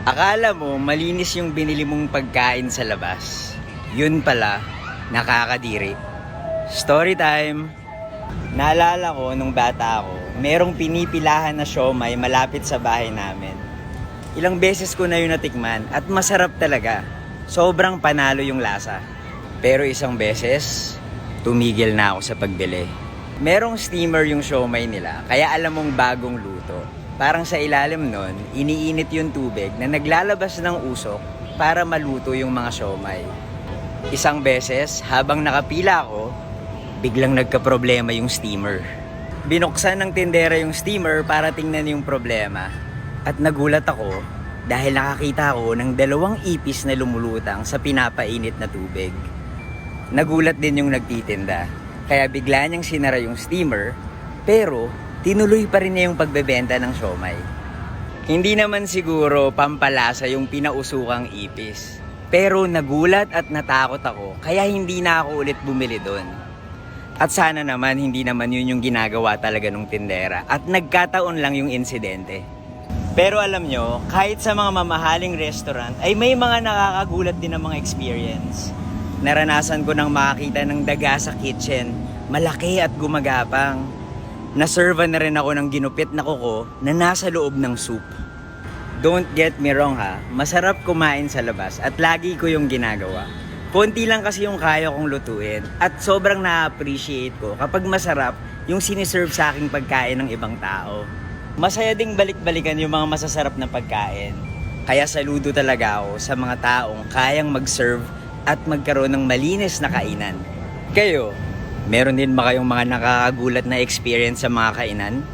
Akala mo malinis yung binili mong pagkain sa labas. Yun pala, nakakadiri. Story time! Naalala ko nung bata ako, merong pinipilahan na siomay malapit sa bahay namin. Ilang beses ko na yun natikman at masarap talaga. Sobrang panalo yung lasa. Pero isang beses, tumigil na ako sa pagbili. Merong steamer yung siomay nila, kaya alam mong bagong luto. Parang sa ilalim nun, iniinit yung tubig na naglalabas ng usok para maluto yung mga siomay. Isang beses, habang nakapila ako, biglang nagkaproblema yung steamer. Binuksan ng tindera yung steamer para tingnan yung problema. At nagulat ako dahil nakakita ako ng 2 ipis na lumulutang sa pinapainit na tubig. Nagulat din yung nagtitinda, kaya bigla niyang sinara yung steamer, pero tinuloy pa rin niya yung pagbebenta ng siomay. Hindi naman siguro pampalasa yung pinausukang ipis. Pero nagulat at natakot ako, kaya hindi na ako ulit bumili doon. At sana naman hindi naman yun yung ginagawa talaga ng tindera at nagkataon lang yung insidente. Pero alam nyo, kahit sa mga mamahaling restaurant ay may mga nakakagulat din ng mga experience. Naranasan ko nang makakita ng daga sa kitchen, malaki at gumagapang. Naserva na rin ako ng ginupit na kuko na nasa loob ng soup. Don't get me wrong ha, masarap kumain sa labas at lagi ko yung ginagawa. Konti lang kasi yung kaya kong lutuin at sobrang na-appreciate ko kapag masarap yung siniserve sa aking pagkain ng ibang tao. Masaya ding balik-balikan yung mga masasarap na pagkain. Kaya saludo talaga ako sa mga taong kayang mag-serve at magkaroon ng malinis na kainan. Kayo, meron din ba kayong mga nakakagulat na experience sa mga kainan?